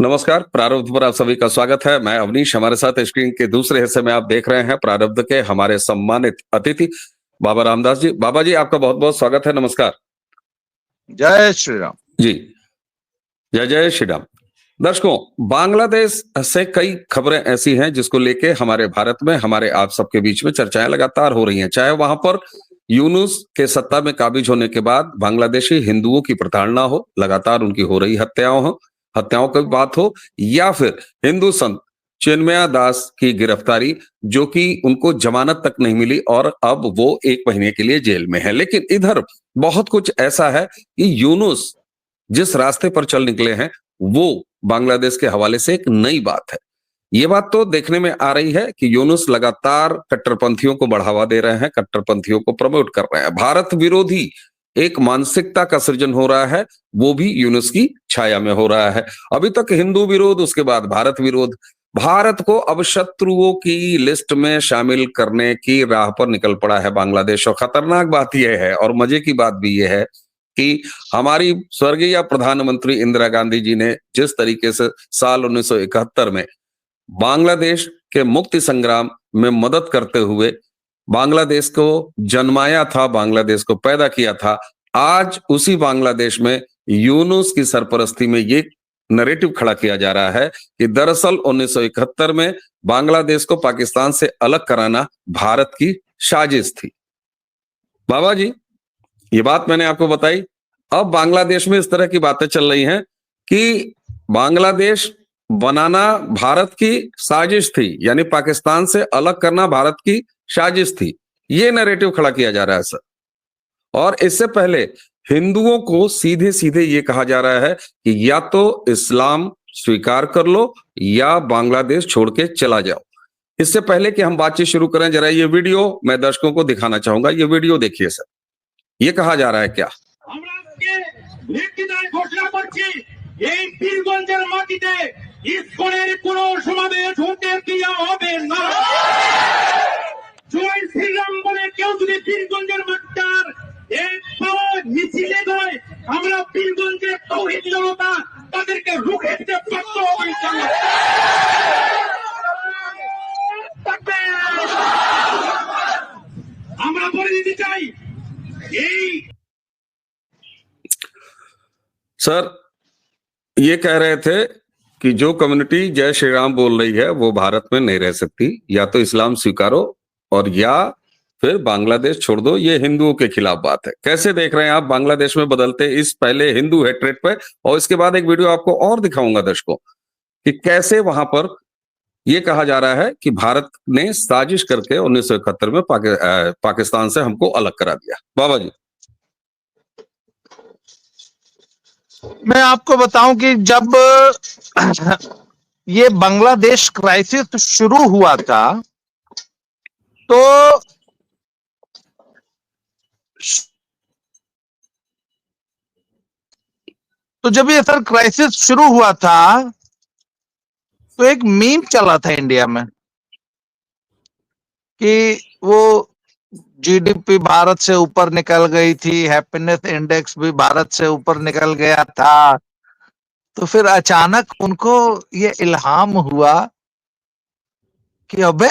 नमस्कार। प्रारब्ध पर आप सभी का स्वागत है। मैं अवनीश, हमारे साथ स्क्रीन के दूसरे हिस्से में आप देख रहे हैं प्रारब्ध के हमारे सम्मानित अतिथि बाबा रामदास जी। बाबा जी, आपका बहुत बहुत स्वागत है। नमस्कार। जय श्री राम जी, जय जय श्री राम। दर्शकों, बांग्लादेश से कई खबरें ऐसी हैं जिसको लेके हमारे भारत में, हमारे आप सबके बीच में चर्चाएं लगातार हो रही हैं। चाहे वहां पर यूनुस के सत्ता में काबिज होने के बाद बांग्लादेशी हिंदुओं की प्रताड़ना हो, लगातार उनकी हो रही हत्याओं की बात हो, या फिर हिंदू संत चिन्मया दास की गिरफ्तारी, जो कि उनको जमानत तक नहीं मिली और अब वो 1 महीने के लिए जेल में है। लेकिन इधर बहुत कुछ ऐसा है कि यूनुस जिस रास्ते पर चल निकले हैं, वो बांग्लादेश के हवाले से एक नई बात है। ये बात तो देखने में आ रही है कि यूनुस लगातार कट्टरपंथियों को बढ़ावा दे रहे हैं, कट्टरपंथियों को प्रमोट कर रहे हैं। भारत विरोधी एक मानसिकता का सृजन हो रहा है, वो भी यूनुस की छाया में हो रहा है। अभी तक हिंदू विरोध, उसके बाद भारत विरोध। भारत को अब शत्रुओं की लिस्ट में शामिल करने की राह पर निकल पड़ा है बांग्लादेश। और खतरनाक बात यह है, और मजे की बात भी यह है, कि हमारी स्वर्गीय प्रधानमंत्री इंदिरा गांधी जी ने जिस तरीके से साल 1971 में बांग्लादेश के मुक्ति संग्राम में मदद करते हुए बांग्लादेश को जन्माया था, बांग्लादेश को पैदा किया था, आज उसी बांग्लादेश में यूनुस की सरपरस्ती में ये नैरेटिव खड़ा किया जा रहा है कि दरअसल 1971 में बांग्लादेश को पाकिस्तान से अलग कराना भारत की साजिश थी। बाबा जी, ये बात मैंने आपको बताई। अब बांग्लादेश में इस तरह की बातें चल रही हैं कि बांग्लादेश बनाना भारत की साजिश थी, यानी पाकिस्तान से अलग करना भारत की साजिश थी। ये नैरेटिव खड़ा किया जा रहा है सर। और इससे पहले हिंदुओं को सीधे सीधे ये कहा जा रहा है कि या तो इस्लाम स्वीकार कर लो या बांग्लादेश छोड़ के चला जाओ। इससे पहले कि हम बातचीत शुरू करें, जरा ये वीडियो मैं दर्शकों को दिखाना चाहूंगा। ये वीडियो देखिए सर। ये कहा जा रहा है क्या? ইসকনের কোনো সমাবেশ হতে দেওয়া হবে না। জয় শ্রীরাম বলে কেউ যদি পীরগঞ্জের মাঠটার এক পাওয়া মিছিলে যায়, আমরা পীরগঞ্জের তৌহিদ জনতা তাদেরকে রুখে দিতে বাধ্য হব ইনশাআল্লাহ। আমরা বলে দিতে চাই এই सर, ये कह रहे थे कि जो कम्युनिटी जय श्री राम बोल रही है वो भारत में नहीं रह सकती। या तो इस्लाम स्वीकारो और या फिर बांग्लादेश छोड़ दो। ये हिंदुओं के खिलाफ बात है। कैसे देख रहे हैं आप बांग्लादेश में बदलते इस पहले हिंदू हेट्रेड पे? और इसके बाद एक वीडियो आपको और दिखाऊंगा दर्शकों कि कैसे वहां पर ये कहा जा रहा है कि भारत ने साजिश करके 1971 में पाकिस्तान से हमको अलग करा दिया। बाबा जी, मैं आपको बताऊं कि जब ये बांग्लादेश क्राइसिस शुरू हुआ था तो जब ये सर क्राइसिस शुरू हुआ था तो एक मीम चला था इंडिया में कि वो जीडीपी भारत से ऊपर निकल गई थी, हैप्पीनेस इंडेक्स भी भारत से ऊपर निकल गया था। तो फिर अचानक उनको ये इल्हाम हुआ कि अबे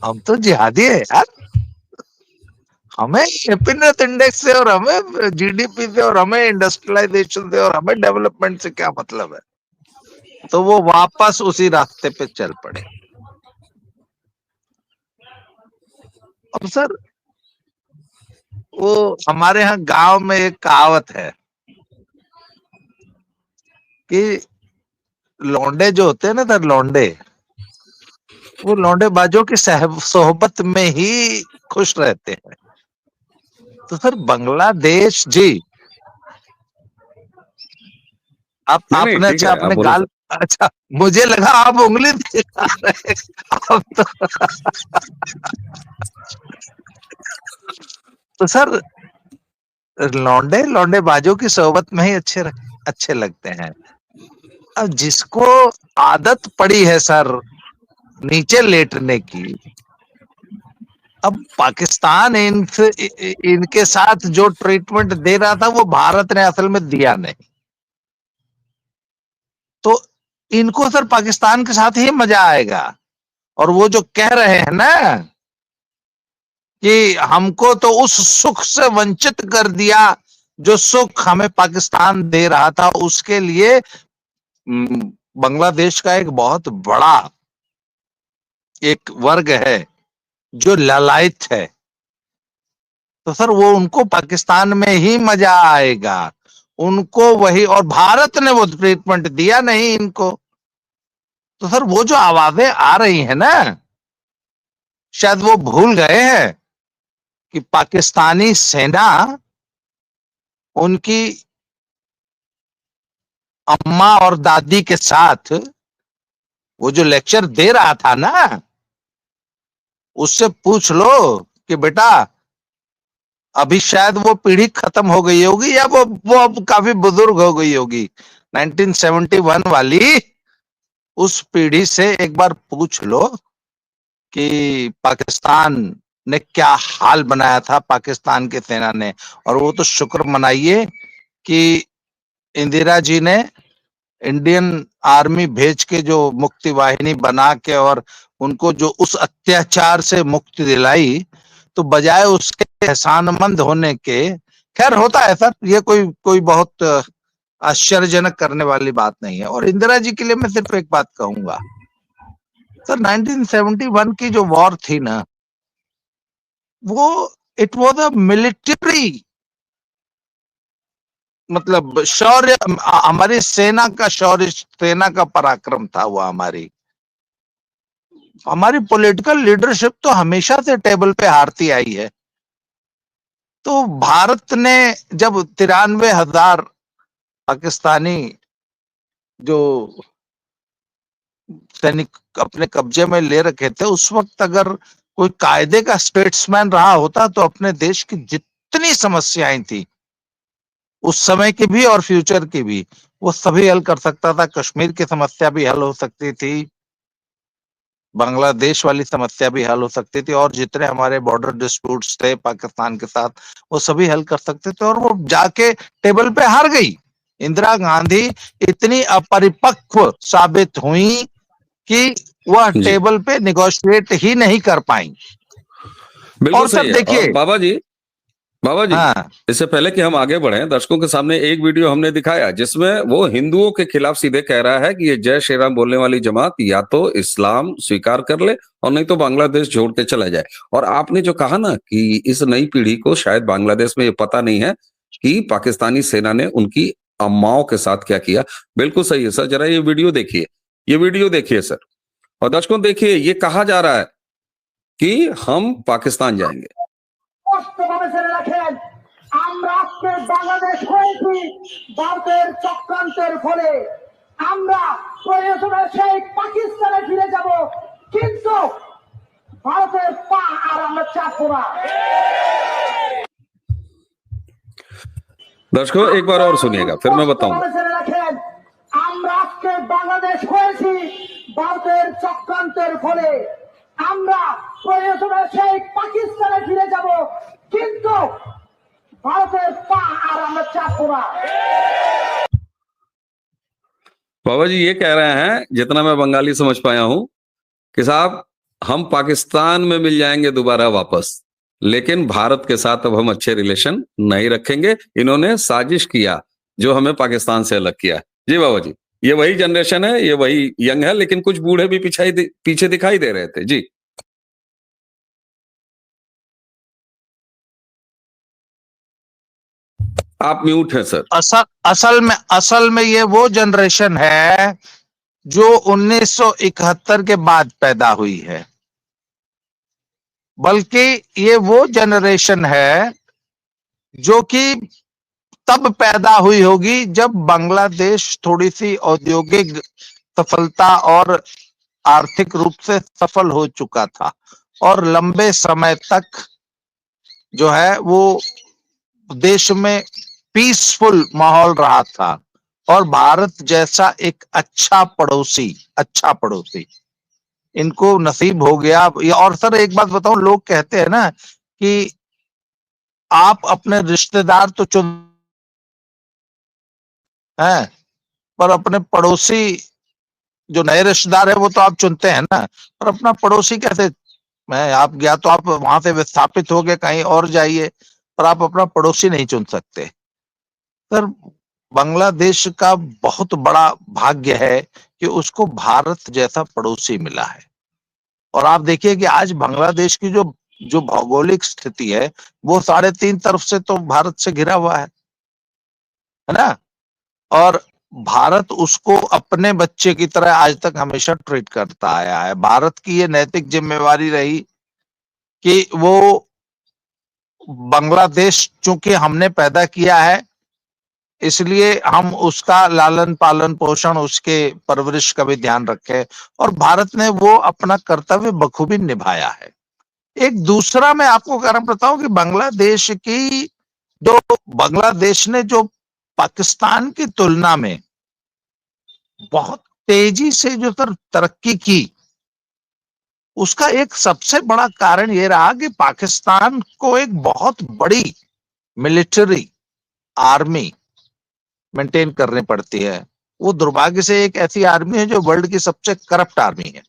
हम तो जिहादी है यार, हमें हैप्पीनेस इंडेक्स से और हमें जीडीपी से और हमें इंडस्ट्रियलाइजेशन से और हमें डेवलपमेंट से क्या मतलब है। तो वो वापस उसी रास्ते पे चल पड़े। अब सर, वो हमारे यहाँ गांव में एक कहावत है कि लौंडे जो होते हैं ना सर, लौंडे, वो लौंडे बाजों की सोहबत में ही खुश रहते हैं। तो सर बांग्लादेश जी, आपने अच्छा अपने गाल, अच्छा मुझे लगा आप उंगली दिखा रहे। आप तो सर लौंडे बाजों की सोहबत में ही अच्छे लगते हैं। अब जिसको आदत पड़ी है सर नीचे लेटने की, अब पाकिस्तान इनके साथ जो ट्रीटमेंट दे रहा था वो भारत ने असल में दिया नहीं। तो इनको सर पाकिस्तान के साथ ही मजा आएगा। और वो जो कह रहे हैं ना कि हमको तो उस सुख से वंचित कर दिया जो सुख हमें पाकिस्तान दे रहा था, उसके लिए बांग्लादेश का एक बहुत बड़ा एक वर्ग है जो लालायित है। तो सर वो उनको पाकिस्तान में ही मजा आएगा, उनको वही, और भारत ने वो ट्रीटमेंट दिया नहीं इनको। तो सर वो जो आवाजें आ रही है ना, शायद वो भूल गए हैं कि पाकिस्तानी सेना उनकी अम्मा और दादी के साथ वो जो लेक्चर दे रहा था ना, उससे पूछ लो कि बेटा अभी शायद वो पीढ़ी खत्म हो गई होगी या वो अब काफी बुजुर्ग हो गई होगी। 1971 वाली उस पीढ़ी से एक बार पूछ लो कि पाकिस्तान ने क्या हाल बनाया था पाकिस्तान की सेना ने। और वो तो शुक्र मनाइए कि इंदिरा जी ने इंडियन आर्मी भेज के जो मुक्ति वाहिनी बना के और उनको जो उस अत्याचार से मुक्ति दिलाई, तो बजाय उसके एहसानमंद होने के, खैर होता है सर, ये कोई बहुत आश्चर्यजनक करने वाली बात नहीं है। और इंदिरा जी के लिए मैं सिर्फ एक बात कहूंगा सर, 1971 की जो वॉर थी ना, वो इट वॉज अ मिलिट्री, मतलब शौर्य, हमारी सेना का शौर्य, सेना का पराक्रम था वो। हमारी पॉलिटिकल लीडरशिप तो हमेशा से टेबल पे हारती आई है। तो भारत ने जब 93,000 पाकिस्तानी जो सैनिक अपने कब्जे में ले रखे थे, उस वक्त अगर कोई कायदे का स्टेट्समैन रहा होता तो अपने देश की जितनी समस्याएं थी उस समय की भी और फ्यूचर की भी, वो सभी हल कर सकता था। कश्मीर की समस्या भी हल हो सकती थी, बांग्लादेश वाली समस्या भी हल हो सकती थी, और जितने हमारे बॉर्डर डिस्प्यूट्स थे पाकिस्तान के साथ वो सभी हल कर सकते थे। और वो जाके टेबल पे हार गई। इंदिरा गांधी इतनी अपरिपक्व साबित हुई कि वह जी टेबल पे निगोशिएट ही नहीं कर पाई। बिल्कुल और सही सर है। और देखिए, बाबा जी, हाँ इससे पहले कि हम आगे बढ़ें, दर्शकों के सामने एक वीडियो हमने दिखाया जिसमें वो हिंदुओं के खिलाफ सीधे कह रहा है कि ये जय श्री राम बोलने वाली जमात या तो इस्लाम स्वीकार कर ले और नहीं तो बांग्लादेश छोड़ के चला जाए। और आपने जो कहा ना कि इस नई पीढ़ी को शायद बांग्लादेश में ये पता नहीं है कि पाकिस्तानी सेना ने उनकी अम्माओं के साथ क्या किया, बिल्कुल सही है सर। जरा ये वीडियो देखिए, ये वीडियो देखिए सर। और दर्शकों देखिए, ये कहा जा रहा है कि हम पाकिस्तान जाएंगे। স্পষ্টভাবে জেনে রাখেন, আমরা আজকে বাংলাদেশ হয়েছি ভারতের চক্রান্তের ফলে। আমরা প্রয়োজনে সেই পাকিস্তানে ফিরে যাব, কিন্তু ভারতের পা আর আমরা চাপবো না। दर्शकों एक बार और सुनिएगा, फिर मैं बताऊंगा। স্পষ্টভাবে জেনে রাখেন, আমরা আজকে বাংলাদেশ হয়েছি ভারতের চক্রান্তের ফলে। আমরা প্রয়োজনে সেই পাকিস্তানে ফিরে যাব, কিন্তু ভারতের পা আর আমরা চাপবো না। बाबा जी ये कह रहे हैं, जितना मैं बंगाली समझ पाया हूं, कि साहब हम पाकिस्तान में मिल जाएंगे दोबारा वापस, लेकिन भारत के साथ अब हम अच्छे रिलेशन नहीं रखेंगे। इन्होंने साजिश किया जो हमें पाकिस्तान से अलग किया। जी बाबा जी, ये वही जनरेशन है, ये वही यंग है, लेकिन कुछ बूढ़े भी पीछे दिखाई दे रहे थे। जी आप म्यूट हैं सर। असल में ये वो जनरेशन है जो 1971 के बाद पैदा हुई है, बल्कि ये वो जनरेशन है जो कि तब पैदा हुई होगी जब बांग्लादेश थोड़ी सी औद्योगिक सफलता और आर्थिक रूप से सफल हो चुका था और लंबे समय तक जो है वो देश में पीसफुल माहौल रहा था और भारत जैसा एक अच्छा पड़ोसी इनको नसीब हो गया। और सर एक बात बताऊं, लोग कहते हैं ना कि आप अपने रिश्तेदार तो चुन हैं, पर अपने पड़ोसी जो नए रिश्तेदार है वो तो आप चुनते हैं ना, पर अपना पड़ोसी कैसे, मैं आप गया तो आप वहां से विस्थापित हो गए कहीं और जाइए, पर आप अपना पड़ोसी नहीं चुन सकते। सर, बांग्लादेश का बहुत बड़ा भाग्य है कि उसको भारत जैसा पड़ोसी मिला है। और आप देखिए कि आज बांग्लादेश की जो जो भौगोलिक स्थिति है, वो 3.5 तरफ से तो भारत से घिरा हुआ है ना। और भारत उसको अपने बच्चे की तरह आज तक हमेशा ट्रीट करता आया है। भारत की ये नैतिक जिम्मेवारी रही कि वो बांग्लादेश चूंकि हमने पैदा किया है, इसलिए हम उसका लालन पालन पोषण, उसके परवरिश का भी ध्यान रखें, और भारत ने वो अपना कर्तव्य बखूबी निभाया है। एक दूसरा मैं आपको कारण बताऊं कि बांग्लादेश ने जो पाकिस्तान की तुलना में बहुत तेजी से जो तरक्की की, उसका एक सबसे बड़ा कारण ये रहा कि पाकिस्तान को एक बहुत बड़ी मिलिट्री आर्मी मेंटेन करनी पड़ती है। वो दुर्भाग्य से एक ऐसी आर्मी है जो वर्ल्ड की सबसे करप्ट आर्मी है।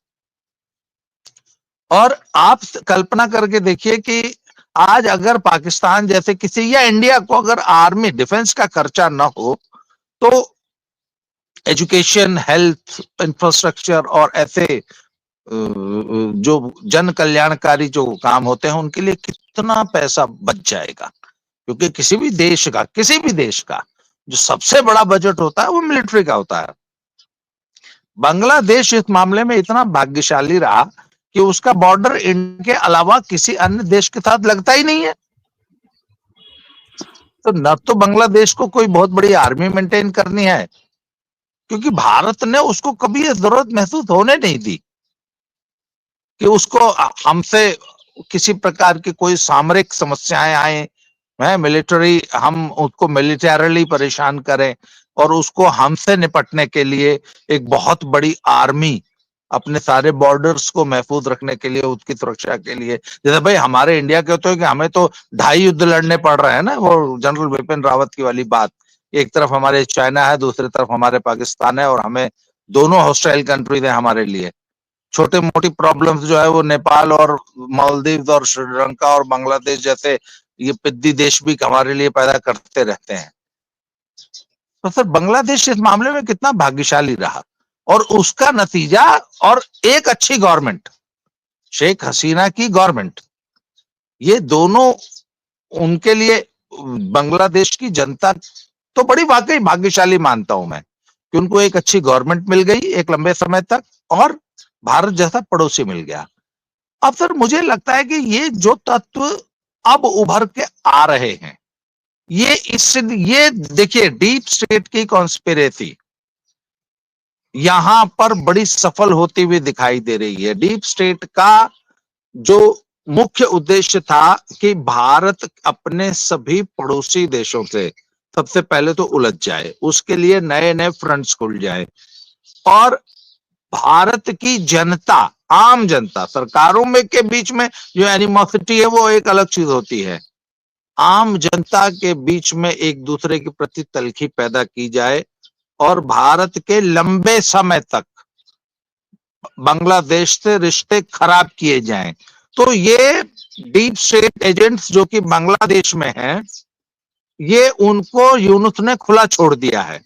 और आप कल्पना करके देखिए कि आज अगर पाकिस्तान जैसे किसी, या इंडिया को अगर आर्मी डिफेंस का खर्चा ना हो, तो एजुकेशन, हेल्थ, इंफ्रास्ट्रक्चर और ऐसे जो जन कल्याणकारी जो काम होते हैं उनके लिए कितना पैसा बच जाएगा। क्योंकि किसी भी देश का जो सबसे बड़ा बजट होता है वो मिलिट्री का होता है। बांग्लादेश इस मामले में इतना भाग्यशाली रहा कि उसका बॉर्डर इंडिया के अलावा किसी अन्य देश के साथ लगता ही नहीं है। तो न तो बांग्लादेश को कोई बहुत बड़ी आर्मी मेंटेन करनी है, क्योंकि भारत ने उसको कभी ये जरूरत महसूस होने नहीं दी कि उसको हमसे किसी प्रकार की कोई सामरिक समस्याएं आए, मिलिट्री, हम उसको मिलिटरली परेशान करें, और उसको हमसे निपटने के लिए एक बहुत बड़ी आर्मी, अपने सारे बॉर्डर्स को महफूज रखने के लिए, उसकी सुरक्षा के लिए, जैसे भाई हमारे इंडिया के होते हैं कि हमें तो 2.5 युद्ध लड़ने पड़ रहे हैं ना, वो जनरल बिपिन रावत की वाली बात। एक तरफ हमारे चाइना है, दूसरी तरफ हमारे पाकिस्तान है, और हमें दोनों हॉस्टाइल कंट्रीज है हमारे लिए। छोटे मोटी प्रॉब्लम्स जो है वो नेपाल और मालदीव और श्रीलंका और बांग्लादेश जैसे ये पिद्दी देश भी हमारे लिए पैदा करते रहते हैं। तो सर, बांग्लादेश इस मामले में कितना भाग्यशाली रहा, और उसका नतीजा, और एक अच्छी गवर्नमेंट, शेख हसीना की गवर्नमेंट, ये दोनों उनके लिए बांग्लादेश की जनता तो बड़ी वाकई भाग्यशाली मानता हूं मैं कि उनको एक अच्छी गवर्नमेंट मिल गई एक लंबे समय तक, और भारत जैसा पड़ोसी मिल गया। अब सर, मुझे लगता है कि ये जो तत्व अब उभर के आ रहे हैं, ये देखिए, डीप स्टेट की कॉन्स्पिरेसी यहां पर बड़ी सफल होती हुई दिखाई दे रही है। डीप स्टेट का जो मुख्य उद्देश्य था कि भारत अपने सभी पड़ोसी देशों से सबसे पहले तो उलझ जाए, उसके लिए नए नए फ्रंट्स खुल जाए, और भारत की जनता, आम जनता, सरकारों में के बीच में जो एनिमोसिटी है वो एक अलग चीज होती है, आम जनता के बीच में एक दूसरे के प्रति तलखी पैदा की जाए, और भारत के लंबे समय तक बांग्लादेश से रिश्ते खराब किए जाएं। तो ये डीप स्टेट एजेंट्स जो कि बांग्लादेश में हैं, ये उनको यूनुस ने खुला छोड़ दिया है।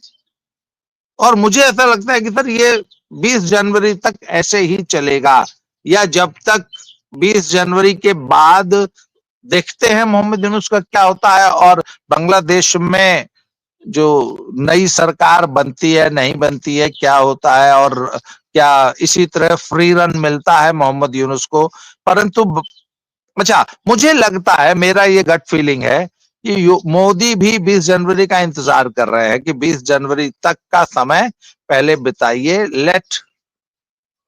और मुझे ऐसा लगता है कि सर, ये 20 जनवरी तक ऐसे ही चलेगा, या जब तक 20 जनवरी के बाद देखते हैं मोहम्मद यूनुस का क्या होता है, और बांग्लादेश में जो नई सरकार बनती है नहीं बनती है, क्या होता है, और क्या इसी तरह फ्री रन मिलता है मोहम्मद यूनुस को। परंतु अच्छा, मुझे लगता है, मेरा ये गट फीलिंग है कि मोदी भी 20 जनवरी का इंतजार कर रहे हैं कि 20 जनवरी तक का समय पहले बिताइए, let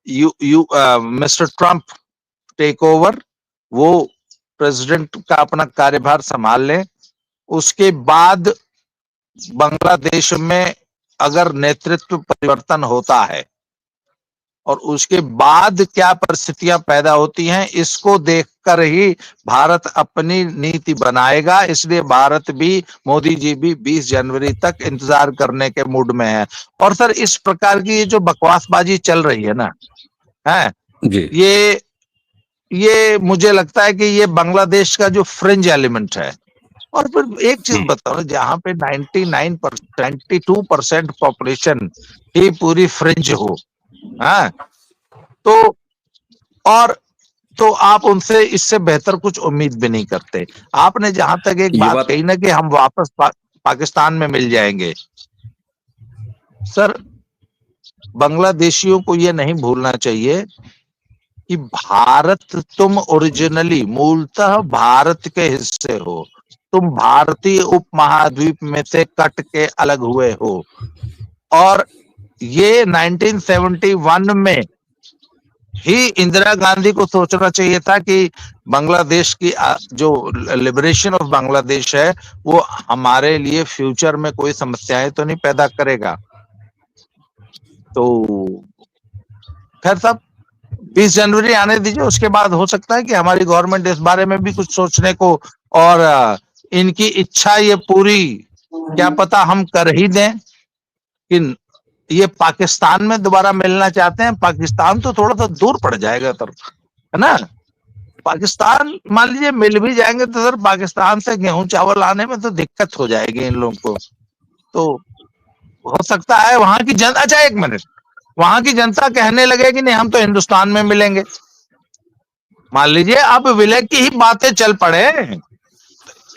you Mister Trump take over, वो प्रेसिडेंट का अपना कार्यभार संभाल लें, उसके बाद बांग्लादेश में अगर नेतृत्व परिवर्तन होता है और उसके बाद क्या परिस्थितियां पैदा होती हैं, इसको देखकर ही भारत अपनी नीति बनाएगा। इसलिए भारत भी, मोदी जी भी 20 जनवरी तक इंतजार करने के मूड में है। और सर, इस प्रकार की ये जो बकवासबाजी चल रही है ना, है जी। ये मुझे लगता है कि ये बांग्लादेश का जो फ्रिंज एलिमेंट है। और फिर एक चीज बताओ, जहां पे 92% पॉपुलेशन ही पूरी फ्रिंज हो, हाँ, तो और तो आप उनसे इससे बेहतर कुछ उम्मीद भी नहीं करते। आपने जहां तक एक ये बात बात कही ना कि हम वापस पाकिस्तान में मिल जाएंगे, सर, बांग्लादेशियों को ये नहीं भूलना चाहिए कि भारत, तुम ओरिजिनली मूलतः भारत के हिस्से हो। तुम भारतीय उपमहाद्वीप में से कट के अलग हुए हो। और ये 1971 में ही इंदिरा गांधी को सोचना चाहिए था कि बांग्लादेश की जो लिबरेशन ऑफ बांग्लादेश है वो हमारे लिए फ्यूचर में कोई समस्याएं तो नहीं पैदा करेगा। तो खैर साहब, 20 जनवरी आने दीजिए, उसके बाद हो सकता है कि हमारी गवर्नमेंट इस बारे में भी कुछ सोचने को, और इनकी इच्छा ये पूरी, क्या पता हम कर ही दें कि ये पाकिस्तान में दोबारा मिलना चाहते हैं। पाकिस्तान तो थोड़ा सा दूर पड़ जाएगा सर, है ना। पाकिस्तान मान लीजिए मिल भी जाएंगे तो सर पाकिस्तान से गेहूं चावल आने में तो दिक्कत हो जाएगी इन लोगों को। तो हो सकता है वहां की जनता, अच्छा एक मिनट, वहां की जनता कहने लगे कि नहीं हम तो हिंदुस्तान में मिलेंगे। मान लीजिए अब विलय की ही बातें चल पड़े,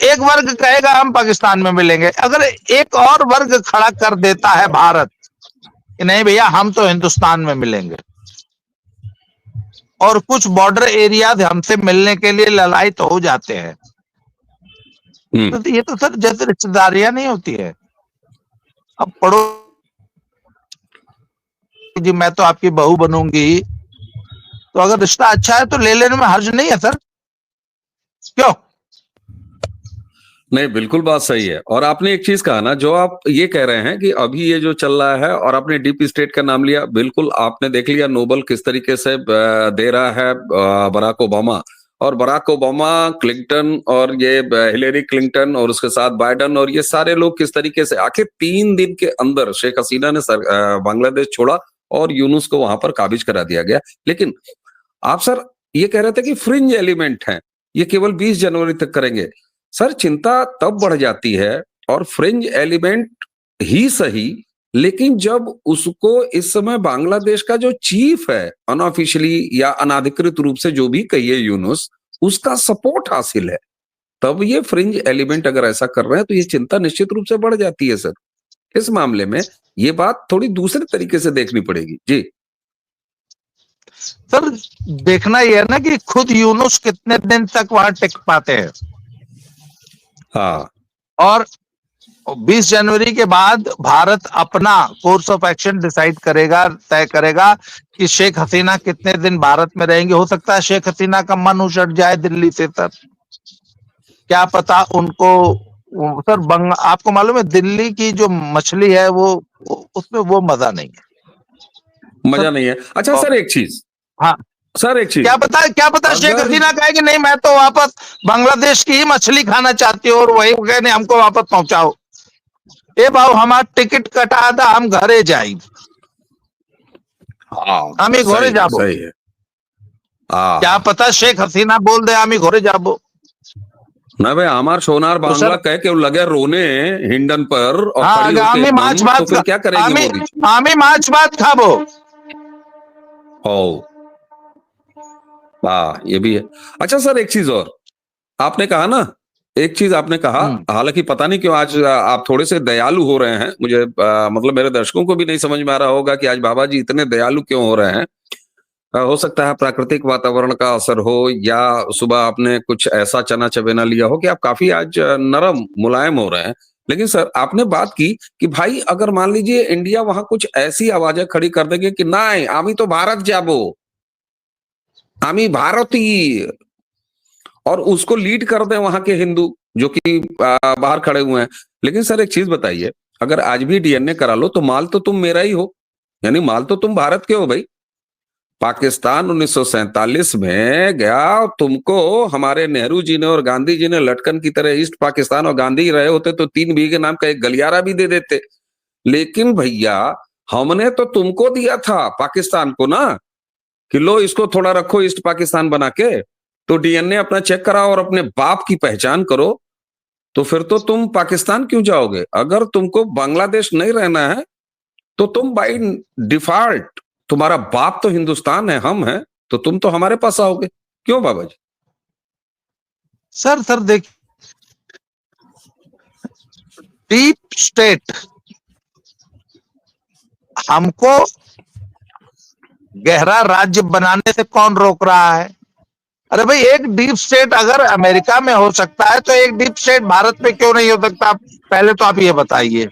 एक वर्ग कहेगा हम पाकिस्तान में मिलेंगे, अगर एक और वर्ग खड़ा कर देता है भारत कि नहीं भैया हम तो हिंदुस्तान में मिलेंगे, और कुछ बॉर्डर एरिया हमसे मिलने के लिए ललायत हो जाते हैं, तो ये तो सर जैसे रिश्तेदारियां नहीं होती है। अब पढ़ो जी, मैं तो आपकी बहू बनूंगी, तो अगर रिश्ता अच्छा है तो ले लेने में हर्ज नहीं है सर, क्यों? नहीं, बिल्कुल बात सही है। और आपने एक चीज कहा ना, जो आप ये कह रहे हैं कि अभी ये जो चल रहा है, और आपने डीप स्टेट का नाम लिया, बिल्कुल आपने देख लिया नोबल किस तरीके से दे रहा है बराक ओबामा। और बराक ओबामा, क्लिंटन, और ये हिलेरी क्लिंटन, और उसके साथ बाइडन, और ये सारे लोग किस तरीके से आखिर 3 दिन के अंदर शेख हसीना ने बांग्लादेश छोड़ा और यूनुस को वहां पर काबिज करा दिया गया। लेकिन आप सर ये कह रहे थे कि फ्रिंज एलिमेंट हैं, ये केवल 20 जनवरी तक करेंगे। सर चिंता तब बढ़ जाती है, और फ्रिंज एलिमेंट ही सही, लेकिन जब उसको इस समय बांग्लादेश का जो चीफ है, अनऑफिशियली या अनाधिकृत रूप से जो भी कहिए यूनुस, उसका सपोर्ट हासिल है, तब ये फ्रिंज एलिमेंट अगर ऐसा कर रहे हैं तो ये चिंता निश्चित रूप से बढ़ जाती है सर। इस मामले में ये बात थोड़ी दूसरे तरीके से देखनी पड़ेगी जी। सर देखना यह है ना कि खुद यूनुस कितने दिन तक वहां टिक पाते हैं। हाँ, और 20 जनवरी के बाद भारत अपना कोर्स ऑफ एक्शन डिसाइड करेगा, तय करेगा कि शेख हसीना कितने दिन भारत में रहेंगे। हो सकता है शेख हसीना का मन उचट जाए दिल्ली से सर, क्या पता उनको। सर आपको मालूम है दिल्ली की जो मछली है वो उसमें वो मजा नहीं है, मजा नहीं है। अच्छा सर एक चीज, हाँ सर एक चीज, क्या पता शेख हसीना कहेगी नहीं मैं तो वापस बांग्लादेश की ही मछली खाना चाहती हूँ, और वही कहने हमको वापस पहुंचाओ। ए भाव हमारा टिकट कटा था, हम घरे जाए, हम घरे जाबो। सही है। क्या पता शेख हसीना बोल दे हम घरे जाबो ना भाई, हमार सोनार बांग्ला कह के लगे रोने हिंडन पर, और आमी माछ भात, तो फिर क्या करेंगे मोदी जी? आमी माछ भात खाबो। ओ वाह, ये भी है। अच्छा सर एक चीज और आपने कहा ना, एक चीज आपने कहा, हालांकि पता नहीं क्यों आज आप थोड़े से दयालु हो रहे हैं, मुझे मतलब मेरे दर्शकों को भी नहीं समझ में आ रहा होगा कि आज बाबा जी इतने दयालु क्यों हो रहे हैं। हो सकता है प्राकृतिक वातावरण का असर हो, या सुबह आपने कुछ ऐसा चना चबेना लिया हो कि आप काफी आज नरम मुलायम हो रहे हैं। लेकिन सर आपने बात की कि भाई अगर मान लीजिए इंडिया वहां कुछ ऐसी आवाजें खड़ी कर देंगे कि नहीं आमी तो भारत जाबो, आमी भारतीय, और उसको लीड कर दें वहां के हिंदू जो कि बाहर खड़े हुए हैं। लेकिन सर एक चीज बताइए, अगर आज भी डीएनए करा लो तो माल तो तुम मेरा ही हो, यानी माल तो तुम भारत के हो भाई। पाकिस्तान 1947 में गया, तुमको हमारे नेहरू जी ने और गांधी जी ने लटकन की तरह ईस्ट पाकिस्तान, और गांधी रहे होते तो 3 बीघे नाम का एक गलियारा भी दे देते। लेकिन भैया हमने तो तुमको दिया था पाकिस्तान को ना, कि लो इसको थोड़ा रखो ईस्ट पाकिस्तान बना के, तो डीएनए अपना चेक कराओ और अपने बाप की पहचान करो, तो फिर तो तुम पाकिस्तान क्यों जाओगे? अगर तुमको बांग्लादेश नहीं रहना है तो तुम बाई डिफॉल्ट, तुम्हारा बाप तो हिंदुस्तान है, हम हैं, तो तुम तो हमारे पास आओगे। क्यों बाबा जी? सर देखिए, डीप स्टेट हमको गहरा राज्य बनाने से कौन रोक रहा है? अरे भाई, एक डीप स्टेट अगर अमेरिका में हो सकता है तो एक डीप स्टेट भारत में क्यों नहीं हो सकता? पहले तो आप ये बताइए,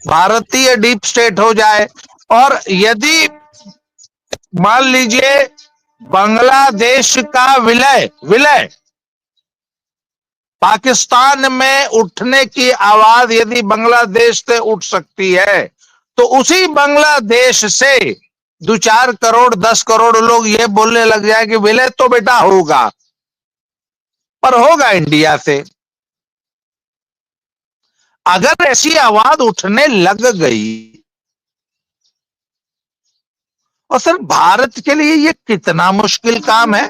भारतीय डीप स्टेट हो जाए, और यदि मान लीजिए बांग्लादेश का विलय पाकिस्तान में उठने की आवाज यदि बांग्लादेश से उठ सकती है, तो उसी बांग्लादेश से 2-4 करोड़ 10 करोड़ लोग ये बोलने लग जाए कि विलय तो बेटा होगा, पर होगा इंडिया से। अगर ऐसी आवाज उठने लग गई, और सर भारत के लिए ये कितना मुश्किल काम है,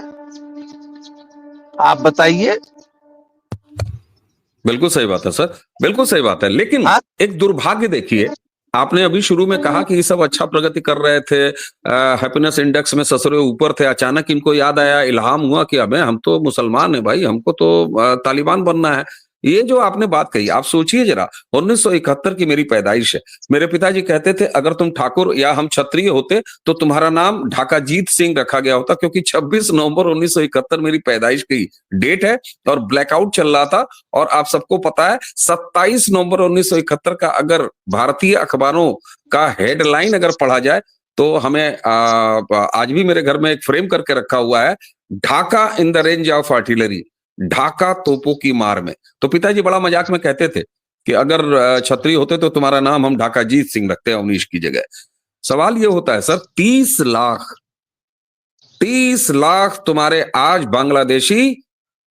आप बताइए। बिल्कुल सही बात है सर, बिल्कुल सही बात है। लेकिन एक दुर्भाग्य देखिए, आपने अभी शुरू में कहा कि ये सब अच्छा प्रगति कर रहे थे, हैप्पीनेस इंडेक्स में ससुरे ऊपर थे, अचानक इनको याद आया, इल्हाम हुआ कि अबे हम तो मुसलमान हैं भाई, हमको तो तालिबान बनना है। ये जो आपने बात कही, आप सोचिए जरा, 1971 की मेरी पैदाइश है। मेरे पिताजी कहते थे अगर तुम ठाकुर या हम क्षत्रिय होते तो तुम्हारा नाम ढाकाजीत सिंह रखा गया होता, क्योंकि 26 नवंबर 1971 मेरी पैदाइश की डेट है और ब्लैकआउट चल रहा था। और आप सबको पता है 27 नवंबर 1971 का अगर भारतीय अखबारों का हेडलाइन अगर पढ़ा जाए तो हमें आज भी मेरे घर में एक फ्रेम करके रखा हुआ है, Dhaka in the range of artillery, Dhaka तोपों की मार में। तो पिताजी बड़ा मजाक में कहते थे कि अगर क्षत्रिय होते तो तुम्हारा नाम हम ढाकाजीत सिंह रखते हैं अवनीश की जगह। सवाल ये होता है सर, 30 लाख तुम्हारे आज बांग्लादेशी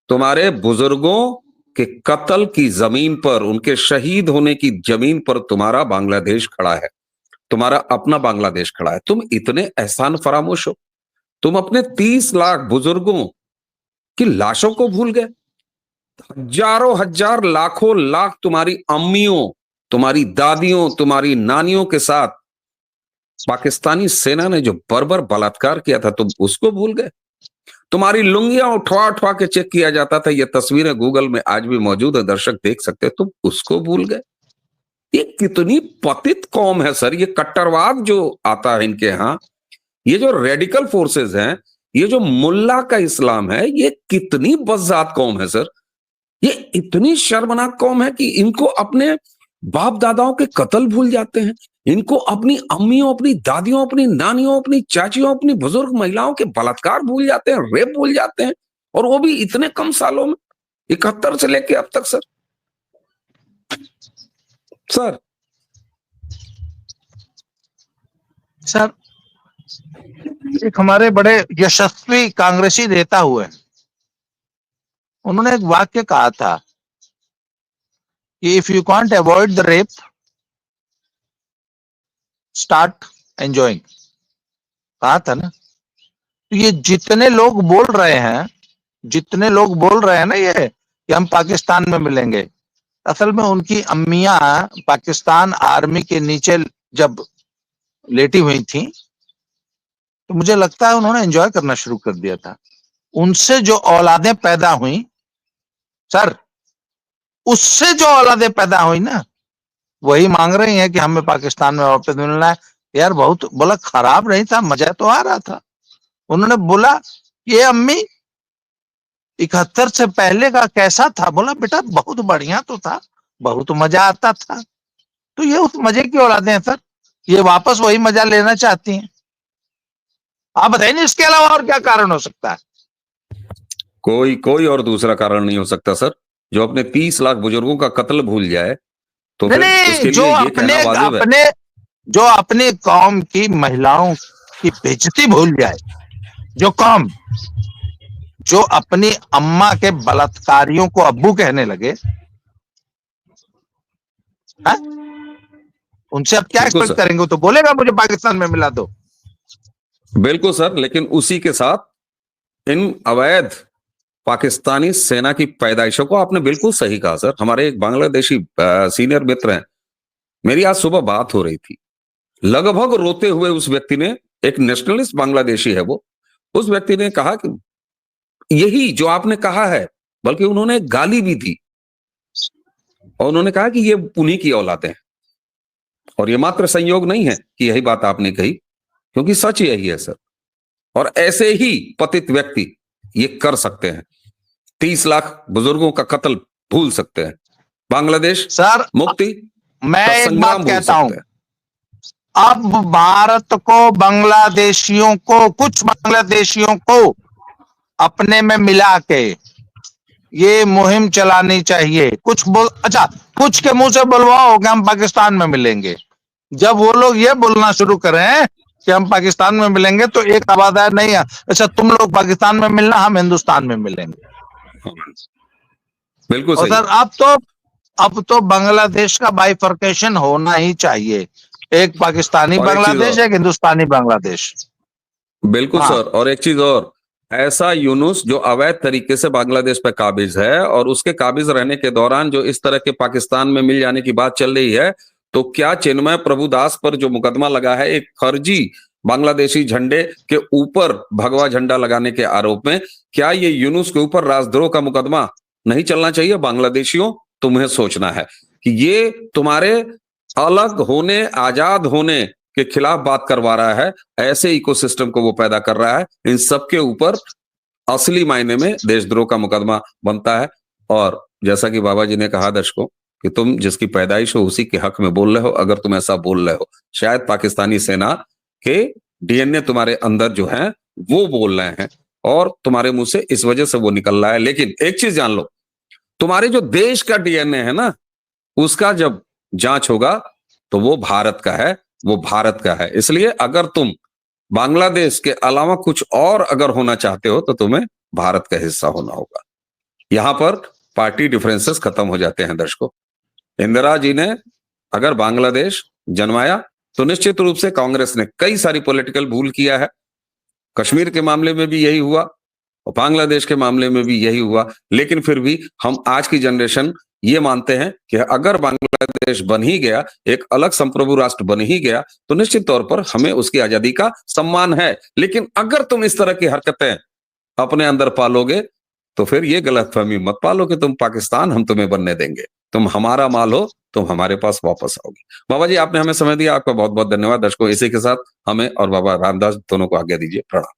तुम्हारे बुजुर्गों के कत्ल की जमीन पर, उनके शहीद होने की जमीन पर तुम्हारा बांग्लादेश खड़ा है, तुम्हारा अपना बांग्लादेश खड़ा है। तुम इतने एहसान फरामोश हो, तुम अपने 30 लाख बुजुर्गों की लाशों को भूल गए। हजारों हजार लाखों लाख तुम्हारी अम्मियों, तुम्हारी दादियों, तुम्हारी नानियों के साथ पाकिस्तानी सेना ने जो बर्बर बलात्कार किया था तुम उसको भूल गए। तुम्हारी लुंगियां उठवा उठवा के चेक किया जाता था, ये तस्वीरें गूगल में आज भी मौजूद है, दर्शक देख सकते हैं, तुम उसको भूल गए। ये कितनी पतित कौम है सर। ये कट्टरवाद जो आता है इनके यहाँ, ये जो रेडिकल फोर्सेस हैं, ये जो मुल्ला का इस्लाम है, ये कितनी बज़ात कौम है सर। ये इतनी शर्मनाक कौम है कि इनको अपने बाप दादाओं के कत्ल भूल जाते हैं, इनको अपनी अम्मियों, अपनी दादियों, अपनी नानियों, अपनी चाचियों, अपनी बुजुर्ग महिलाओं के बलात्कार भूल जाते हैं, रेप भूल जाते हैं, और वो भी इतने कम सालों में, 71 से लेके अब तक। सर एक हमारे बड़े यशस्वी कांग्रेसी नेता हुए, उन्होंने एक वाक्य कहा था कि if you can't avoid the rape start enjoying, कहा था ना। तो ये जितने लोग बोल रहे हैं ना ये कि हम पाकिस्तान में मिलेंगे, असल में उनकी अम्मियां पाकिस्तान आर्मी के नीचे जब लेटी हुई थी तो मुझे लगता है उन्होंने एंजॉय करना शुरू कर दिया था। उनसे जो औलादें पैदा हुई सर, उससे जो औलादें पैदा हुई ना, वही मांग रही हैं कि हमें पाकिस्तान में वापस मिलना है। यार बहुत बोला, खराब नहीं था, मजा तो आ रहा था। उन्होंने बोला ये अम्मी 71 से पहले का कैसा था? बोला बेटा बहुत बढ़िया तो था, बहुत मजा आता था। तो ये उस मजे की औलादें हैं सर, ये वापस वही मजा लेना चाहती हैं। आप बताइए इसके अलावा और क्या कारण हो सकता है? कोई और दूसरा कारण नहीं हो सकता सर। जो अपने 30 लाख बुजुर्गों का कत्ल भूल जाए तो फिर उसके लिए ये कहना वाजिब है। जो अपने कौम की महिलाओं की बेइज्जती भूल जाए, जो कौम जो अपनी अम्मा के बलात्कारियों को अब्बू कहने लगे, है? उनसे अब क्या बिल्कुल एक्सपेक्ट सर। करेंगे? तो बोलेगा मुझे पाकिस्तान में मिला दो। बिल्कुल सर, लेकिन उसी के साथ इन अवैध पाकिस्तानी सेना की पैदाइशों को आपने बिल्कुल सही कहा सर। हमारे एक बांग्लादेशी सीनियर मित्र हैं, मेरी आज सुबह बात हो रही थी, लगभग रोते हुए उस व्यक्ति ने, एक नेशनलिस्ट बांग्लादेशी है वो, उस व्यक्ति ने कहा कि यही जो आपने कहा है, बल्कि उन्होंने गाली भी दी और उन्होंने कहा कि ये उन्हीं की औलादें हैं। और ये मात्र संयोग नहीं है कि यही बात आपने कही, क्योंकि सच यही है सर। और ऐसे ही पतित व्यक्ति ये कर सकते हैं, 30 लाख बुजुर्गों का कत्ल भूल सकते हैं, बांग्लादेश सर मुक्ति मैं का एक संग्राम बात भूल कहता हूं, सकते हैं। अब भारत को बांग्लादेशियों को, कुछ बांग्लादेशियों को अपने में मिला के ये मुहिम चलानी चाहिए। कुछ के मुंह से बुलवाओ कि हम पाकिस्तान में मिलेंगे। जब वो लोग ये बोलना शुरू करें कि हम पाकिस्तान में मिलेंगे, तो एक आवाज है, नहीं अच्छा तुम लोग पाकिस्तान में मिलना, हम हिंदुस्तान में मिलेंगे। बिल्कुल और सही। सर अब तो बांग्लादेश का बाइफर्केशन होना ही चाहिए, एक पाकिस्तानी और एक चीज बांग्लादेश, और, एक हिंदुस्तानी बांग्लादेश। बिल्कुल हाँ। सर, और एक चीज और, ऐसा यूनुस जो अवैध तरीके से बांग्लादेश पर काबिज है और उसके काबिज रहने के दौरान जो इस तरह के पाकिस्तान में मिल जाने की बात चल रही है, तो क्या चिन्मय प्रभुदास पर जो मुकदमा लगा है एक फर्जी बांग्लादेशी झंडे के ऊपर भगवा झंडा लगाने के आरोप में, क्या ये यूनुस के ऊपर राजद्रोह का मुकदमा नहीं चलना चाहिए? बांग्लादेशियों, तुम्हें सोचना है कि ये तुम्हारे अलग होने, आजाद होने के खिलाफ बात करवा रहा है, ऐसे इकोसिस्टम को वो पैदा कर रहा है। इन सब के ऊपर असली मायने में देशद्रोह का मुकदमा बनता है। और जैसा कि बाबा जी ने कहा दर्शकों कि तुम जिसकी पैदाइश हो उसी के हक में बोल रहे हो, अगर तुम ऐसा बोल रहे हो, शायद पाकिस्तानी सेना के डीएनए तुम्हारे अंदर जो है वो बोल रहे हैं और तुम्हारे मुंह से इस वजह से वो निकल रहा है। लेकिन एक चीज जान लो, तुम्हारे जो देश का डीएनए है ना, उसका जब जांच होगा तो वो भारत का है, वो भारत का है। इसलिए अगर तुम बांग्लादेश के अलावा कुछ और अगर होना चाहते हो तो तुम्हें भारत का हिस्सा होना होगा। यहां पर पार्टी डिफरेंसेस खत्म हो जाते हैं दर्शकों। इंदिरा जी ने अगर बांग्लादेश जन्माया तो निश्चित रूप से कांग्रेस ने कई सारी पॉलिटिकल भूल किया है। कश्मीर के मामले में भी यही हुआ और बांग्लादेश के मामले में भी यही हुआ। लेकिन फिर भी हम आज की जनरेशन ये मानते हैं कि अगर बांग्लादेश बन ही गया, एक अलग संप्रभु राष्ट्र बन ही गया, तो निश्चित तौर पर हमें उसकी आजादी का सम्मान है। लेकिन अगर तुम इस तरह की हरकतें अपने अंदर पालोगे तो फिर ये गलतफहमी मत पालो कि तुम पाकिस्तान हम तुम्हें बनने देंगे। तुम हमारा माल हो, तुम हमारे पास वापस आओगे। बाबा जी, आपने हमें समय दिया, आपका बहुत बहुत धन्यवाद। दर्शकों, इसी के साथ हमें और बाबा रामदास दोनों को आज्ञा दीजिए। प्रणाम।